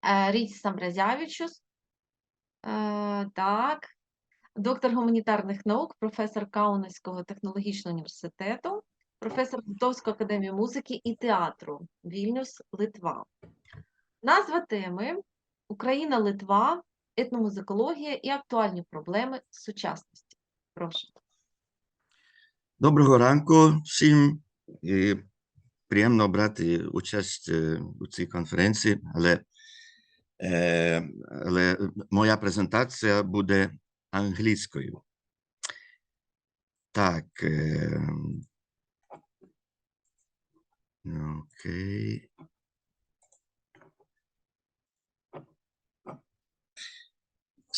Рітіс Амбразявічюс, так, доктор гуманітарних наук, професор Каунаського технологічного університету, професор Литовської академії музики і театру, Вільнюс, Литва. Назва теми «Україна-Литва. Етномузикологія і актуальні проблеми сучасності». Прошу. Доброго ранку всім. Приємно брати участь у цій конференції, але моя презентація буде англійською. Так. Окей.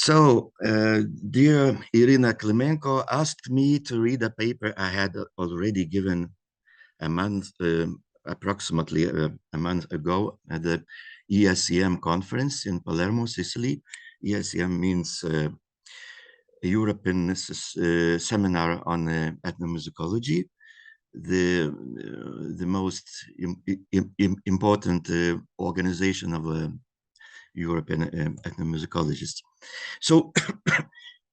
So, dear Irina Klimenko asked me to read a paper I had already given approximately a month ago at the УЄС-7 conference in Palermo, Sicily. УЄС-7 means European Seminar on Ethnomusicology, the most important organization of European ethnomusicologists. So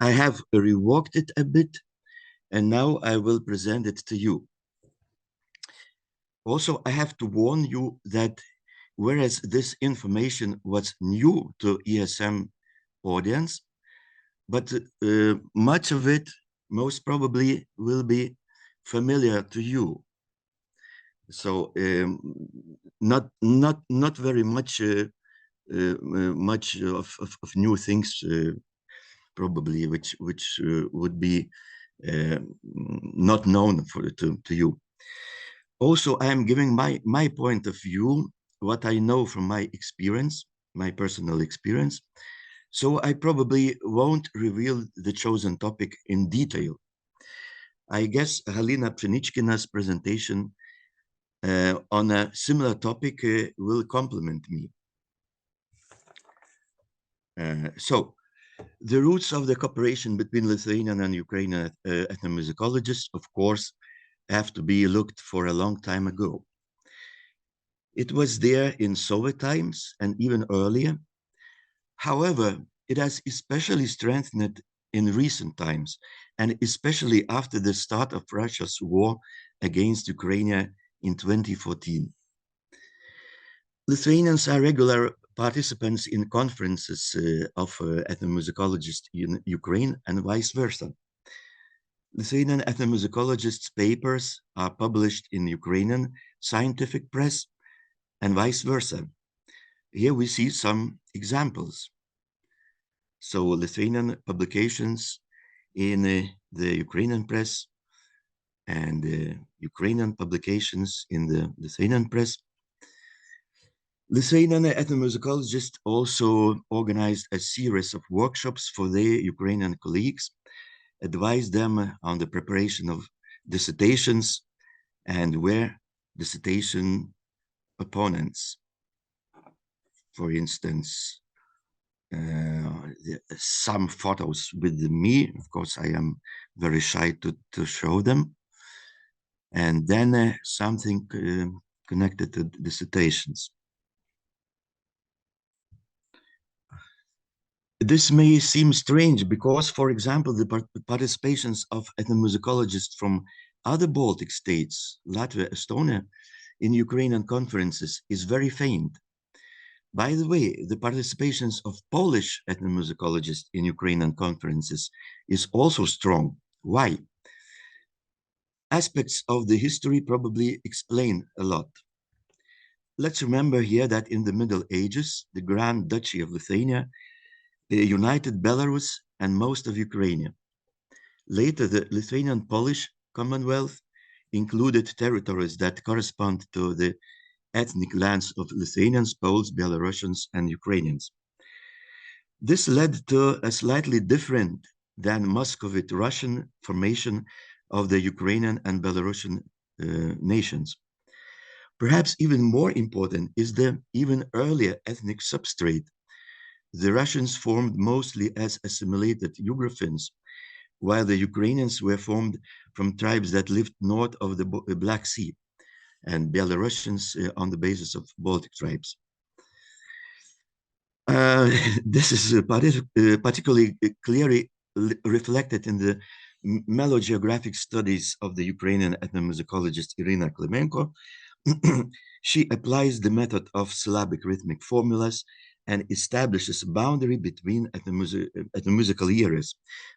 I have reworked it a bit, and now I will present it to you. Also, I have to warn you that whereas this information was new to УЄС-7 audience, but much of it most probably will be familiar to you. So not very much of new things probably which would be not known to you. Also, I am giving my point of view, what I know from my experience, my personal experience. So I probably won't reveal the chosen topic in detail. I guess Halina Pshenichkina's presentation on a similar topic will complement me. So, the roots of the cooperation between Lithuanian and Ukrainian ethnomusicologists, of course, have to be looked for a long time ago. It was there in Soviet times and even earlier. However, it has especially strengthened in recent times, and especially after the start of Russia's war against Ukraine in 2014. Lithuanians are regular participants in conferences of ethnomusicologists in Ukraine and vice versa. Lithuanian ethnomusicologists' papers are published in Ukrainian scientific press and vice versa. Here we see some examples. So Lithuanian publications in the Ukrainian press and Ukrainian publications in the Lithuanian press. Lithuanian ethnomusicologists also organized a series of workshops for their Ukrainian colleagues, advised them on the preparation of dissertations and were dissertation opponents. For instance, some photos with me, of course I am very shy to show them, and then something connected to dissertations. This may seem strange because, for example, the participations of ethnomusicologists from other Baltic states, Latvia, Estonia, in Ukrainian conferences is very faint. By the way, the participations of Polish ethnomusicologists in Ukrainian conferences is also strong. Why? Aspects of the history probably explain a lot. Let's remember here that in the Middle Ages, the Grand Duchy of Lithuania united Belarus and most of Ukraine. Later, the Lithuanian-Polish Commonwealth included territories that correspond to the ethnic lands of Lithuanians, Poles, Belarusians, and Ukrainians. This led to a slightly different than Muscovite-Russian formation of the Ukrainian and Belarusian nations. Perhaps even more important is the even earlier ethnic substrate. The Russians formed mostly as assimilated Yugoslavians, while the Ukrainians were formed from tribes that lived north of the Black Sea, and Belarusians on the basis of Baltic tribes. This is particularly clearly reflected in the melogeographic studies of the Ukrainian ethnomusicologist Irina Klimenko. She applies the method of syllabic rhythmic formulas and establishes a boundary between ethnomusical eras,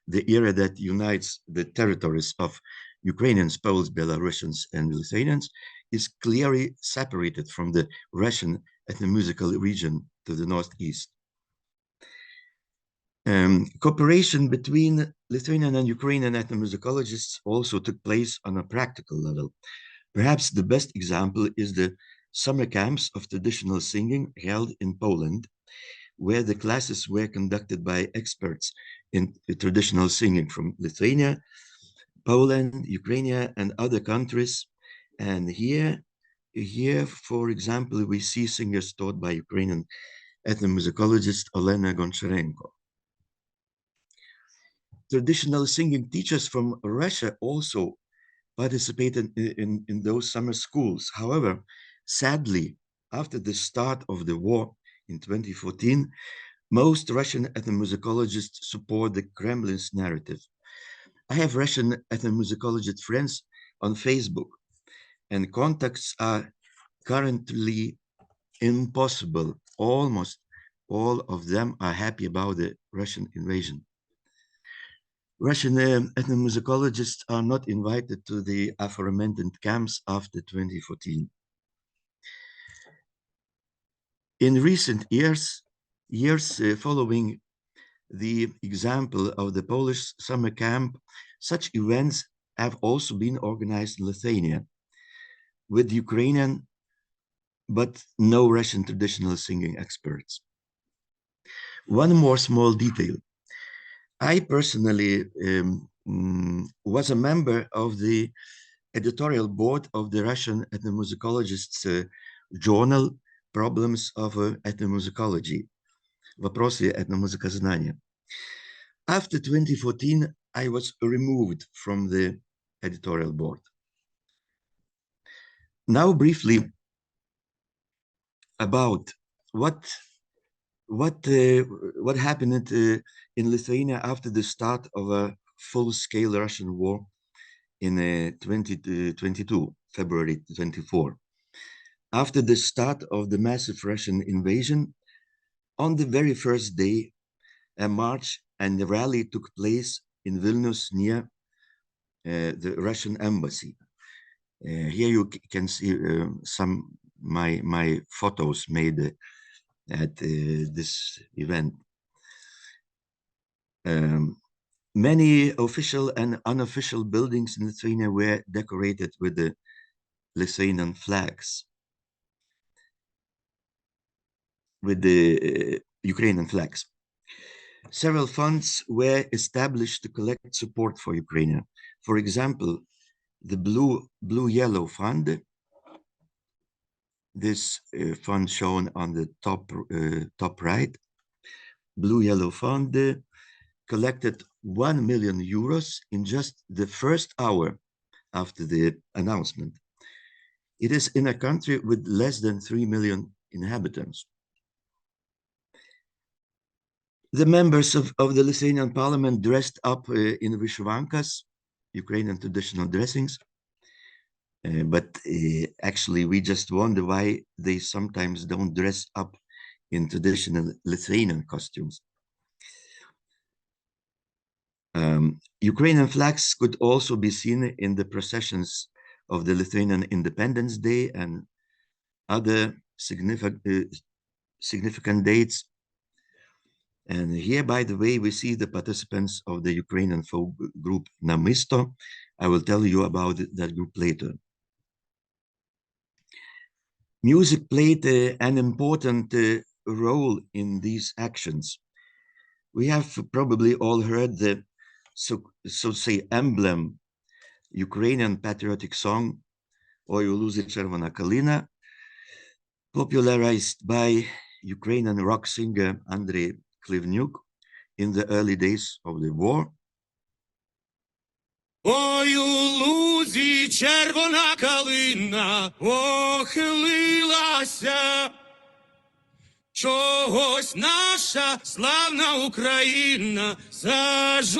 the era that unites the territories of Ukrainians, Poles, Belarusians, and Lithuanians, is clearly separated from the Russian ethnomusical region to the northeast. Cooperation between Lithuanian and Ukrainian ethnomusicologists also took place on a practical level. Perhaps the best example is the summer camps of traditional singing held in Poland, where the classes were conducted by experts in traditional singing from Lithuania, Poland, Ukraine, and other countries. And here, for example, we see singers taught by Ukrainian ethnomusicologist Olena Goncharenko. Traditional singing teachers from Russia also participated in those summer schools. However, sadly, after the start of the war in 2014, most Russian ethnomusicologists support the Kremlin's narrative. I have Russian ethnomusicologist friends on Facebook, and contacts are currently impossible. Almost all of them are happy about the Russian invasion. Russian ethnomusicologists are not invited to the aforementioned camps after 2014. In recent years following the example of the Polish summer camp, such events have also been organized in Lithuania with Ukrainian but no Russian traditional singing experts. One more small detail. I personally was a member of the editorial board of the Russian ethnomusicologists' journal Problems of Ethnomusicology, Вопросы этномузыкознания. After 2014, I was removed from the editorial board. Now briefly about what happened in Lithuania after the start of a full-scale Russian war in 2022, February 24. After the start of the massive Russian invasion, on the very first day, a march and a rally took place in Vilnius near the Russian embassy. Here you can see some my photos made at this event. Many official and unofficial buildings in Lithuania were decorated with the Lithuanian flags, with the Ukrainian flags. Several funds were established to collect support for Ukraine. For example, the Blue-Yellow Fund, this fund shown on the top right, Blue-Yellow Fund collected 1 million euros in just the first hour after the announcement. It is in a country with less than 3 million inhabitants. The members of the Lithuanian parliament dressed up in vyshyvankas, Ukrainian traditional dressings, but actually we just wonder why they sometimes don't dress up in traditional Lithuanian costumes. Ukrainian flags could also be seen in the processions of the Lithuanian Independence Day and other significant dates. And here, by the way, we see the participants of the Ukrainian folk group Namisto. I will tell you about that group later. Music played an important role in these actions. We have probably all heard the so say emblem Ukrainian patriotic song "Oi u luzy czerwona kalina," popularized by Ukrainian rock singer Andrei Klivniuk in the early days of the war. Ой у лузі червона калина похилилася, Чогось наша славна Україна зажурилася.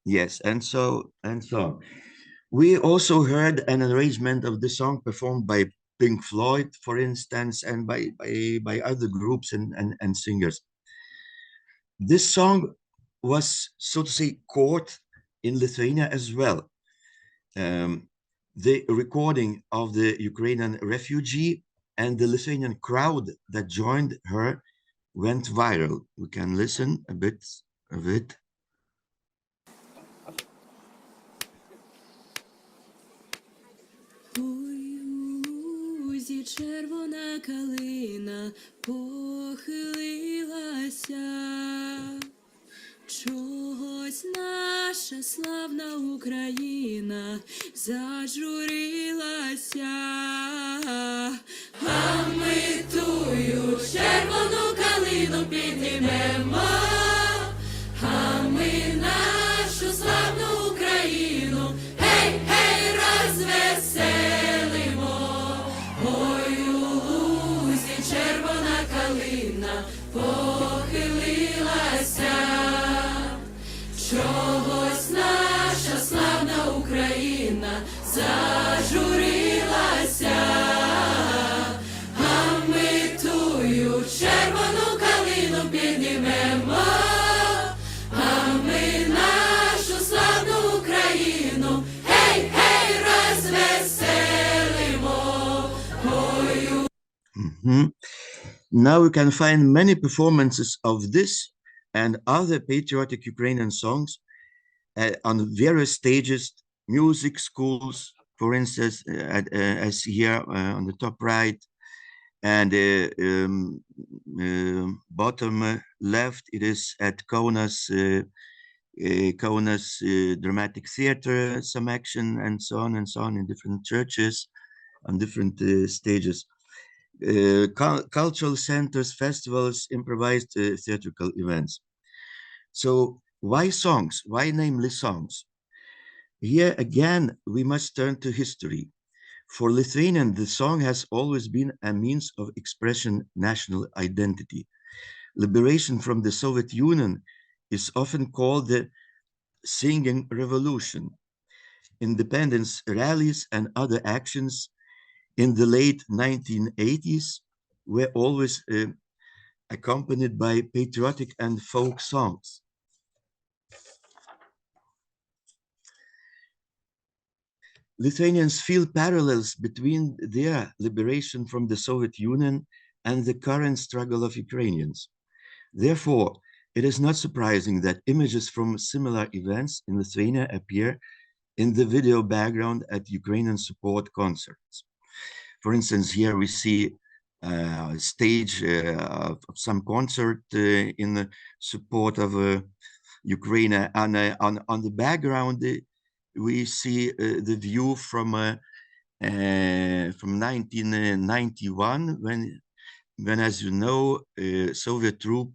Yes, and so. We also heard an arrangement of the song performed by Pink Floyd, for instance, and by other groups and singers. This song was, so to say, caught in Lithuania as well. The recording of the Ukrainian refugee and the Lithuanian crowd that joined her went viral. We can listen a bit of it. Червона калина похилилася, чогось наша славна Україна зажурилася, а ми тую червону калину піднімемо, а ми нашу славну Україну, гей, гей, розвеселимо. Ой, у лузі червона калина похилилася, чогось наша славна Україна зажурилася, а ми тую червону калину піднімемо, а ми нашу славну Україну, гей, гей, розвеселимо. Now we can find many performances of this and other patriotic Ukrainian songs on various stages, music schools, for instance, as here on the top right, and bottom left, it is at Kauno's dramatic theater, some action, and so on in different churches, on different stages. Cultural centers, festivals, improvised theatrical events. So why songs? Why namely songs? Here again, we must turn to history. For Lithuanian, the song has always been a means of expression national identity. Liberation from the Soviet Union is often called the singing revolution. Independence rallies and other actions in the late 1980s were always accompanied by patriotic and folk songs. Lithuanians feel parallels between their liberation from the Soviet Union and the current struggle of Ukrainians. Therefore, it is not surprising that images from similar events in Lithuania appear in the video background at Ukrainian support concerts. For instance, here we see a stage of some concert in support of Ukraine, and on the background we see the view from 1991, when, as you know, Soviet troop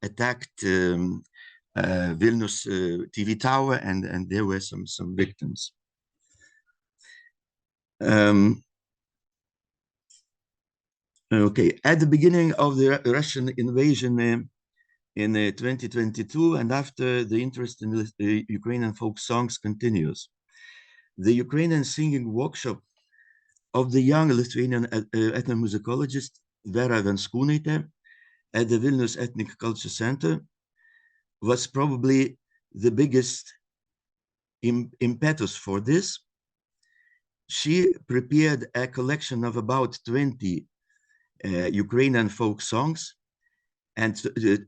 attacked Vільнюс TV tower, and there were some victims. Okay, at the beginning of the Russian invasion in 2022, and after, the interest in the Ukrainian folk songs continues. The Ukrainian singing workshop of the young Lithuanian ethnomusicologist Vera Venskūnaitė at the Vilnius Ethnic Culture Center was probably the biggest impetus for this. She prepared a collection of about 20 Ukrainian folk songs, and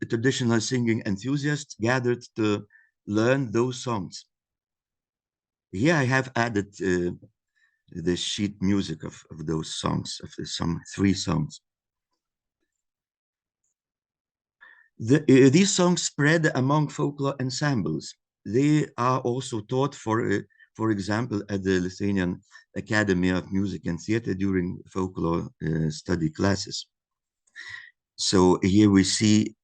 traditional singing enthusiasts gathered to learn those songs. Here I have added the sheet music of those songs, of some 3 songs. These songs spread among folklore ensembles. They are also taught, for example, at the Lithuanian Academy of Music and Theater during folklore study classes. So here we see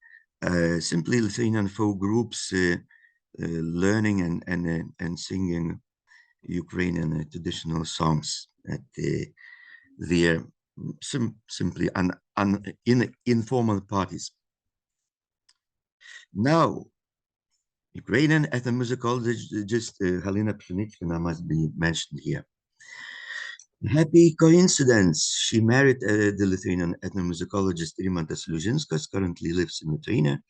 simply Lithuanian folk groups learning and singing Ukrainian traditional songs at their simply informal parties. Now, Ukrainian ethnomusicologist Halina Pshenichkina must be mentioned here. Happy coincidence, she married the Lithuanian ethnomusicologist Rimantas Liužinskas, currently lives in Lithuania,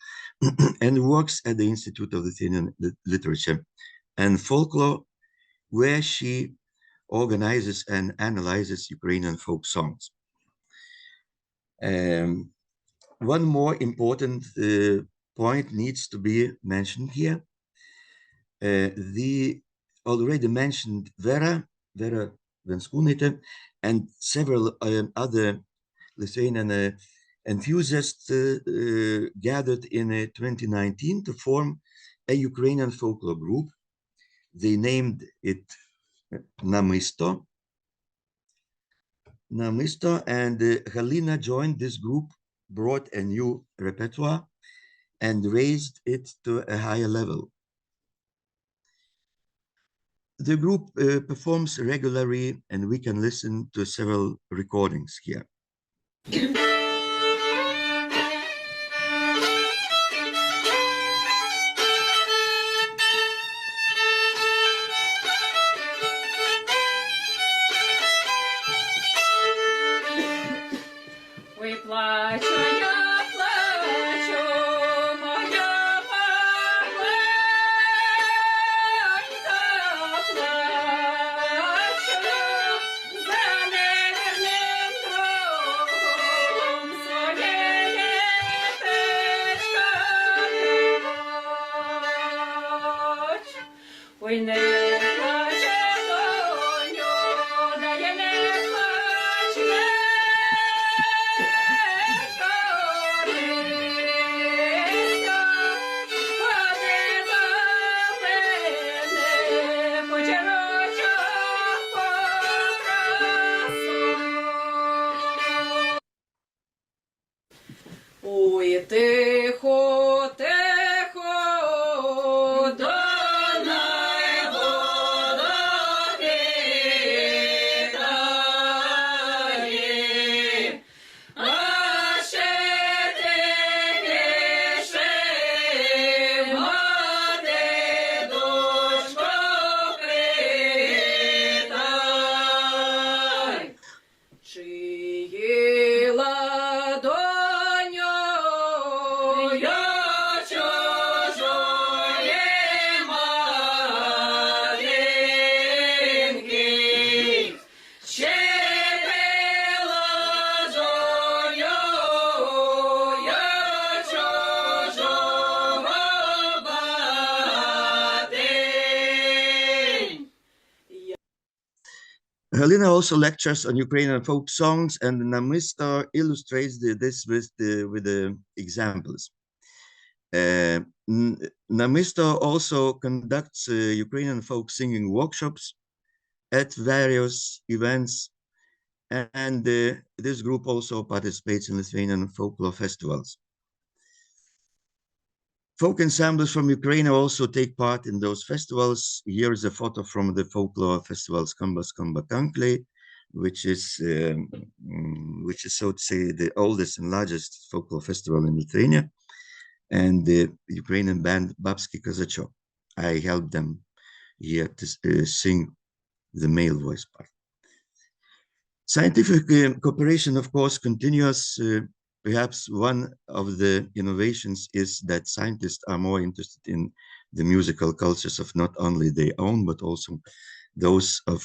and works at the Institute of Lithuanian Literature and Folklore, where she organizes and analyzes Ukrainian folk songs. One more important point needs to be mentioned here. The already mentioned Vera Venskūnaitė and several other Lithuanian enthusiasts gathered in 2019 to form a Ukrainian folklore group. They named it Namisto, and Halina joined this group, brought a new repertoire, and raised it to a higher level. The group performs regularly, and we can listen to several recordings here. Тихо, тихо, Дунай воду кидає, а ще тихіше мати дочко питай. Чиї ладонь Halina also lectures on Ukrainian folk songs, and Namisto illustrates this with the examples. Namisto also conducts Ukrainian folk singing workshops at various events, and this group also participates in Lithuanian folklore festivals. Folk ensembles from Ukraine also take part in those festivals. Here is a photo from the folklore festival Skamba Kankliai, which is so to say the oldest and largest folklore festival in Lithuania, and the Ukrainian band Babski Kazachok. I helped them here to sing the male voice part. Scientific cooperation, of course, continues. Perhaps one of the innovations is that scientists are more interested in the musical cultures of not only their own, but also those of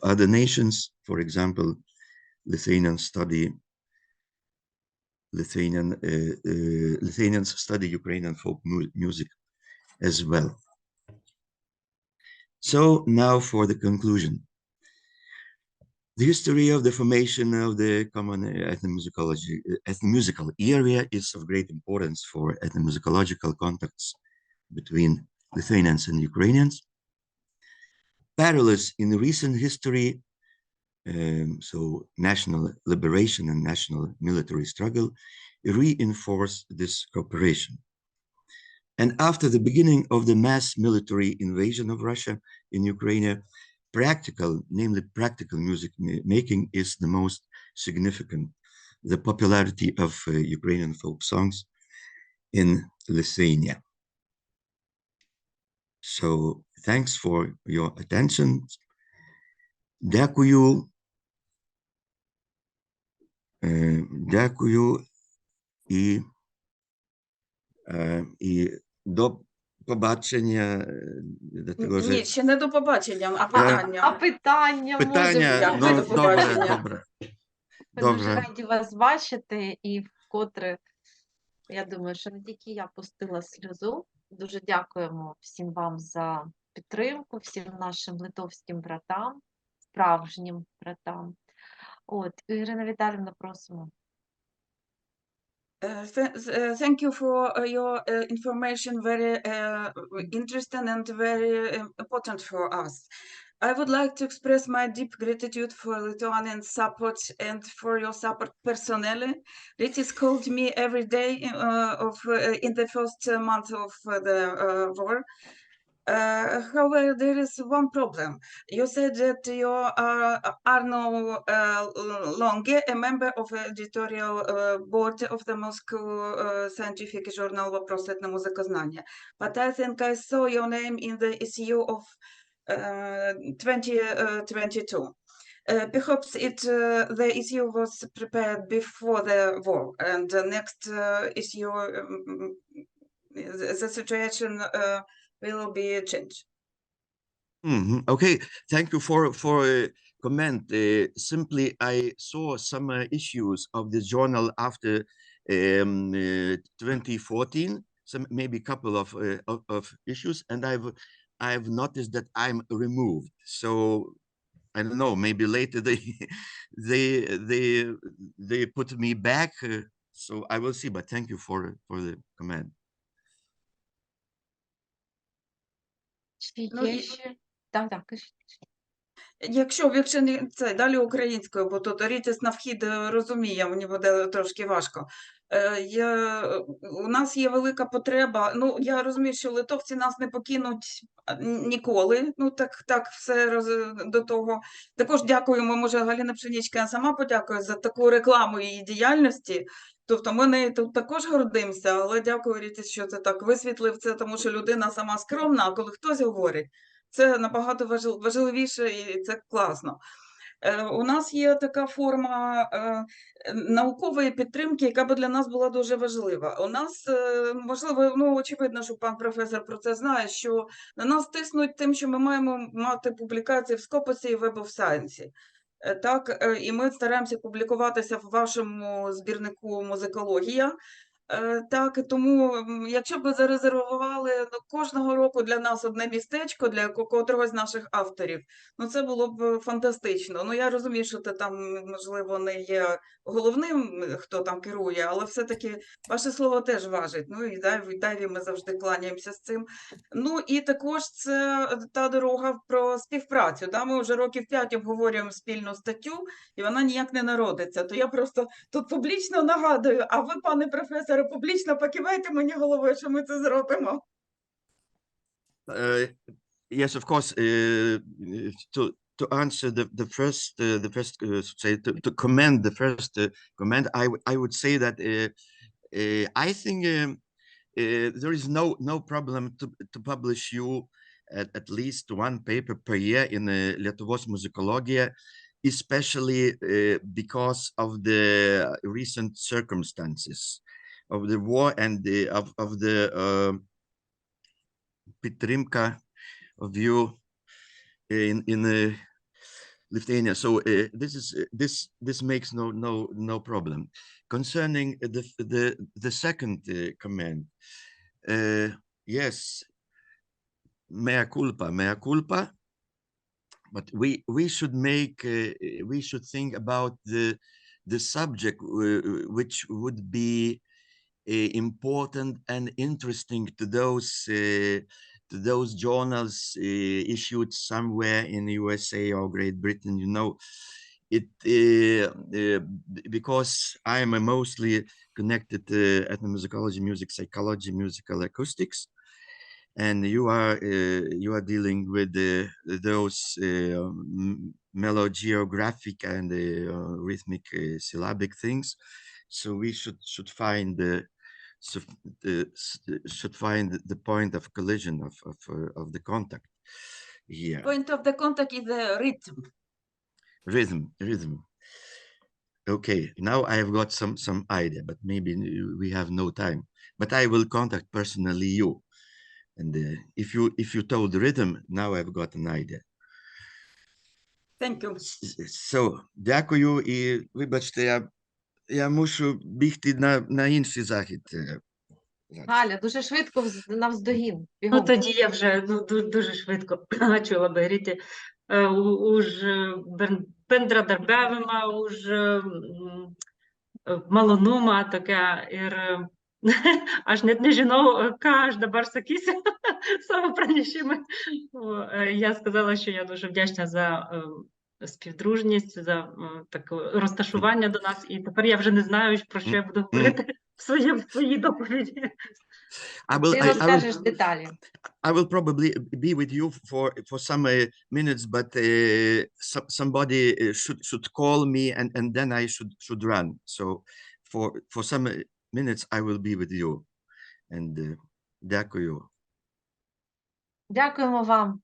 other nations. For example, Lithuanians study Ukrainian folk music as well. So now for the conclusion. The history of the formation of the common ethnomusical area is of great importance for ethnomusicological contacts between Lithuanians and Ukrainians. Parallels in recent history, so national liberation and national military struggle, reinforce this cooperation. And after the beginning of the mass military invasion of Russia in Ukraine, practical, namely practical music making is the most significant. The popularity of Ukrainian folk songs in Lithuania. So thanks for your attention. Дякую. Дякую і до побачення. Ні, ще не до побачення, а питання. А питання Питання, Дякую, ну, до побачення. добре. Ми дуже Добре. раді вас бачити, і вкотре, я думаю, що не тільки я пустила сльозу. Дуже дякуємо всім вам за підтримку, всім нашим литовським братам, справжнім братам. От, Ірина Віталіївна, просимо. Thank you for your information, very interesting and very important for us. I would like to express my deep gratitude for Lithuanian support and for your support personally. Rytis called me every day in the first month of the war. However, there is one problem. You said that you are no longer a member of the editorial board of the Moscow scientific journal «Вопросы музикознання». But I think I saw your name in the issue of 2022. Perhaps the issue was prepared before the war, and the next issue, the situation will be changed. Okay, thank you for comment. Simply, I saw some issues of the journal after 2014, some maybe couple of issues, and I've noticed that I'm removed. So I don't know, maybe later they put me back. So I will see. But thank you for the comment. Чи Ну, є і- ще? Так, кажіть. Якщо не це далі українською, бо тут Рітіс на вхід розуміє, мені буде трошки важко. У нас є велика потреба. Ну, я розумію, що литовці нас не покинуть ніколи. Ну, так все до того. Також дякуємо, може, Галина Пшенічка сама подякує за таку рекламу її діяльності. Тобто ми нею тут також гордимося, але дякую, Рітіс, що ти так висвітлив це, тому що людина сама скромна, а коли хтось говорить, це набагато важливіше і це класно. У нас є така форма наукової підтримки, яка би для нас була дуже важлива. У нас, можливо, ну, очевидно, що пан професор про це знає, що на нас тиснуть тим, що ми маємо мати публікації в Scopus і Web of Science. Так, і ми стараємося публікуватися в вашому збірнику «Музикологія». Так, і тому, якщо б ви зарезервували кожного року для нас одне містечко, для котрогось з наших авторів, ну це було б фантастично. Ну я розумію, що ти там, можливо, не є головним, хто там керує, але все-таки ваше слово теж важить. Ну і Дайві ми завжди кланяємося з цим. Ну і також це та дорога про співпрацю. Да? Ми вже років 5 обговорюємо спільну статтю, і вона ніяк не народиться. То я просто тут публічно нагадую, а ви, пане професоре, публічно покивайте мені головою, що ми це зробимо. Yes, of course. To answer the first say to commend the first comment, I would say that I think there is no problem to publish you at least one paper per year in Lietuvos muzikologiją, especially because of the recent circumstances of the war and of the підтримка of you in Lithuania. So this makes no problem. Concerning the second comment, yes, mea culpa. But we should think about the subject which would be important and interesting to those journals issued somewhere in the USA or Great Britain. You know, because I am mostly connected to ethnomusicology, music psychology, musical acoustics. and you are dealing with those melogeographic and rhythmic syllabic things. So we should find the point of collision of the contact here. Point of the contact is the rhythm. Rhythm. Okay, now I have got some idea, but maybe we have no time. But I will contact personally you, and if you told rhythm, now I've got an idea. Thank you. So, дякую, і вибачте, я мушу бігти на інший захід. Галя, дуже швидко навздогін. Ну, Бігом. тоді я вже дуже швидко чула би Ріті. Уж бендрадербевима, уж малонума така, аж не жінов, кажда барсакіся, саме пранішими. Я сказала, що я дуже вдячна за співдружність, за таке розташування до нас, і тепер я вже не знаю, про що я буду говорити в своїй доповіді. Ти розкажеш деталі. I will probably be with you for some minutes, but somebody should call me, and then I should run. So for some minutes I will be with you. And дякую. Дякуємо вам.